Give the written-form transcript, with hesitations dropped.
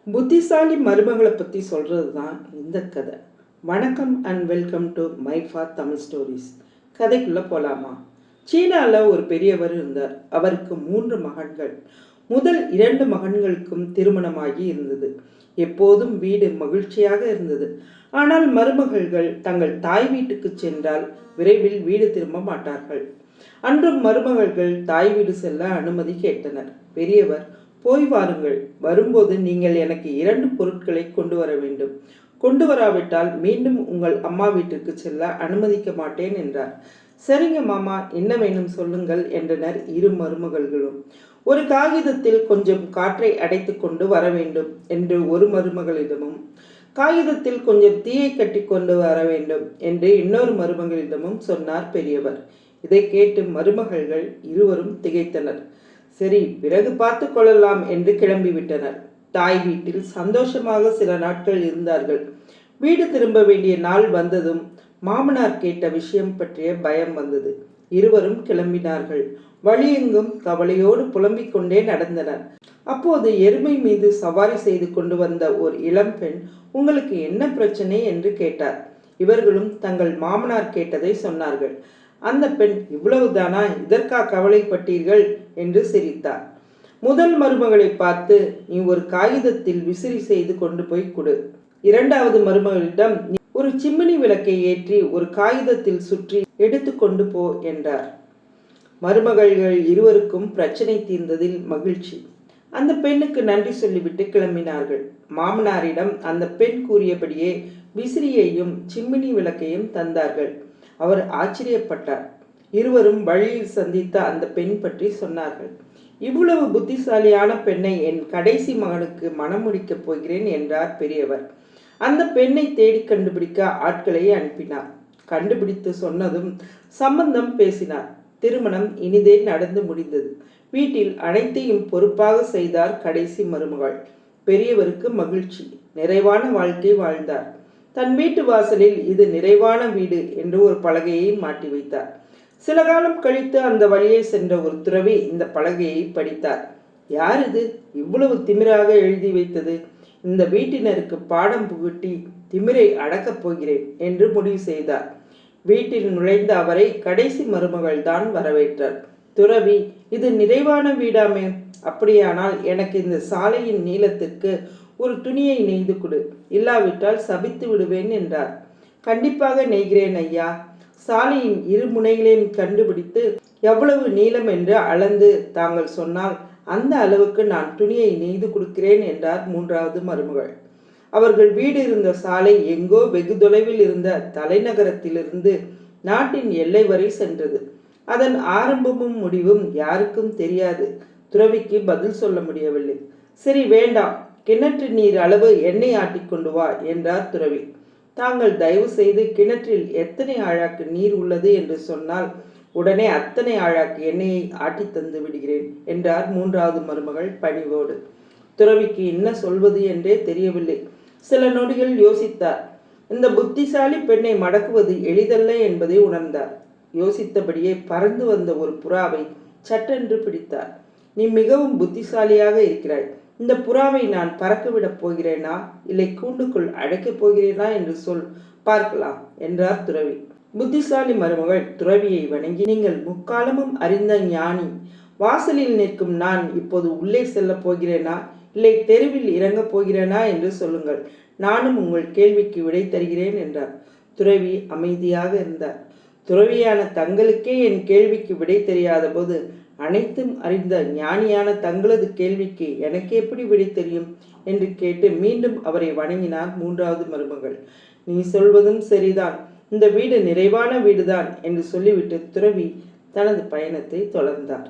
புத்திசாலி மருமகளை பற்றி சொல்கிறது தான் இந்த கதை. வணக்கம் அண்ட் வெல்கம் டு மைஃபா தமிழ் ஸ்டோரிஸ். கதைக்குள்ளே போகலாமா? சீனாவில் ஒரு பெரியவர் இருந்தார். அவருக்கு 3 மகன்கள். முதல் 2 மகன்களுக்கும் திருமணமாகி இருந்தது. எப்போதும் வீடு மகிழ்ச்சியாக இருந்தது. ஆனால் மருமகள்கள் தங்கள் தாய் வீட்டுக்கு சென்றால் விரைவில் வீடு திரும்ப மாட்டார்கள். அன்றும் மருமகள்கள் தாய் வீடு செல்ல அனுமதி கேட்டனர். பெரியவர், போய் வாருங்கள், வரும்போது நீங்கள் எனக்கு 2 பொருட்களை கொண்டு வர வேண்டும். கொண்டு வராவிட்டால் மீண்டும் உங்கள் அம்மா வீட்டிற்கு செல்ல அனுமதிக்க மாட்டேன் என்றார். சரிங்க மாமா, என்ன வேணும் சொல்லுங்கள் என்றனர் 2 மருமகள்களும். ஒரு காகிதத்தில் கொஞ்சம் காற்றை அடைத்து கொண்டு வர வேண்டும் என்று ஒரு மருமகளிடமும், காகிதத்தில் கொஞ்சம் தீயை கட்டி கொண்டு வர வேண்டும் என்று இன்னொரு மருமகளிடமும் சொன்னார் பெரியவர். இதை கேட்டு மருமகள்கள் இருவரும் திகைத்தனர். சரி, பிறகு பார்த்து கொள்ளலாம் என்று கிளம்பிவிட்டனர். தாய் வீட்டில் சந்தோஷமாக சில நாட்கள் இருந்தார்கள். வீடு திரும்ப வேண்டிய நாள் வந்ததும் மாமனார் கேட்ட விஷயம் பற்றிய பயம் வந்தது. இருவரும் கிளம்பினார்கள். வழியெங்கும் கவலையோடு புலம்பிக் கொண்டே நடந்தனர். அப்போது எருமை மீது சவாரி செய்து கொண்டு வந்த ஒரு இளம்பெண், உங்களுக்கு என்ன பிரச்சனை என்று கேட்டார். இவர்களும் தங்கள் மாமனார் கேட்டதை சொன்னார்கள். அந்த பெண், இவ்வளவுதானா, இதற்கா கவலைப்பட்டீர்கள் என்று சிரித்தார். முதல் மருமகளை பார்த்து, நீ ஒரு காகிதத்தில் விசிறி செய்து கொண்டு போய் கொடு. 2வது மருமகளிடம், நீ ஒரு சிம்னி விளக்கை ஏற்றி ஒரு காகிதத்தில் சுற்றி எடுத்து கொண்டு போ என்றார். மருமகள்கள் இருவருக்கும் பிரச்சனை தீர்ந்ததில் மகிழ்ச்சி. அந்த பெண்ணுக்கு நன்றி சொல்லிவிட்டு கிளம்பினார்கள். மாமனாரிடம் அந்த பெண் கூறியபடியே விசிறியையும் சிம்னி விளக்கையும் தந்தார்கள். அவர் ஆச்சரியப்பட்டார். இருவரும் வழியில் சந்தித்த அந்த பெண் பற்றி சொன்னார்கள். இவ்வளவு புத்திசாலியான பெண்ணை என் கடைசி மகனுக்கு மனம் முடிக்கப் போகிறேன் என்றார் பெரியவர். அந்த பெண்ணை தேடி கண்டுபிடிக்க ஆட்களை அனுப்பினார். கண்டுபிடித்து சொன்னதும் சம்பந்தம் பேசினார். திருமணம் இனிதே நடந்து முடிந்தது. வீட்டில் அனைத்தையும் பொறுப்பாக செய்தார் கடைசி மருமகள். பெரியவருக்கு மகிழ்ச்சி. நிறைவான வாழ்க்கை வாழ்ந்தார். தன் வீட்டு வாசலில் இது நிறைவான வீடு என்று ஒரு பலகையை மாட்டி வைத்தார். சில காலம் கழித்து அந்த வழியே சென்ற ஒரு துறவி இந்த பலகையை படித்தார். யார் இது இவ்வளவு திமிராக எழுதி வைத்தது? இந்த வீட்டினருக்கு பாடம் புகட்டி திமிரை அடக்கப் போகிறேன் என்று முடிவு செய்தார். வீட்டில் நுழைந்த அவரை கடைசி மருமகள் தான் வரவேற்றார். துறவி, இது நிறைவான வீடாமே, அப்படியானால் எனக்கு இந்த சாலையின் நீளத்திற்கு ஒரு துணியை நெய்து கொடு, இல்லாவிட்டால் சபித்து விடுவேன் என்றார். கண்டிப்பாக நெய்கிறேன் ஐயா. சாலையின் 2 முனைகளையும் கண்டுபிடித்து எவ்வளவு நீளம் என்று அளந்து தாங்கள் சொன்னால் அந்த அளவுக்கு நான் துணியை நெய்து கொடுக்கிறேன் என்றார் 3வது மருமகள். அவர்கள் வீடு இருந்த சாலை எங்கோ வெகு தொலைவில் இருந்த தலைநகரத்திலிருந்து நாட்டின் எல்லை வரை சென்றது. அதன் ஆரம்பமும் முடிவும் யாருக்கும் தெரியாது. துறவிக்கு பதில் சொல்ல முடியவில்லை. சரி, வேண்டாம், கிணற்று நீர் அளவு எண்ணெய் ஆட்டிக்கொண்டு வா என்றார் துறவி. தாங்கள் தயவு செய்து கிணற்றில் எத்தனை ஆழாக்கு நீர் உள்ளது என்று சொன்னால் உடனே அத்தனை ஆழாக்கு எண்ணெயை ஆட்டி தந்து விடுகிறேன் என்றார் 3வது மருமகள் பணிவோடு. துறவிக்கு என்ன சொல்வது என்றே தெரியவில்லை. சில நொடிகள் யோசித்தார். இந்த புத்திசாலி பெண்ணை மடக்குவது எளிதல்ல என்பதை உணர்ந்தார். யோசித்தபடியே பறந்து வந்த ஒரு புறாவை சட்டென்று பிடித்தார். நீ மிகவும் புத்திசாலியாக இருக்கிறாய். இந்த புறாவை நான் பறக்கவிடப் போகிறேனா, இல்லை கூண்டுக்குள் அடைக்கப் போகிறேனா என்று சொல், பார்க்கலாம் என்றார் துறவி. புத்திசாலி மருமகள் துறவியை வணங்கி, நீங்கள் முக்காலமும் அறிந்த ஞானி. வாசலில் நிற்கும் நான் இப்போது உள்ளே செல்ல போகிறேனா, இல்லை தெருவில் இறங்கப் போகிறேனா என்று சொல்லுங்கள். நானும் உங்கள் கேள்விக்கு விடை தருகிறேன் என்றார். துறவி அமைதியாக இருந்தார். துறவியான தங்களுக்கே என் கேள்விக்கு விடை தெரியாத போது அனைத்தும் அறிந்த ஞானியான தங்களது கேள்விக்கு எனக்கு எப்படி விடை தெரியும் என்று கேட்டு மீண்டும் அவரை வணங்கினார் 3வது மருமகள். நீ சொல்வதும் சரிதான், இந்த வீடு நிறைவான வீடுதான் என்று சொல்லிவிட்டு துறவி தனது பயணத்தை தொடர்ந்தார்.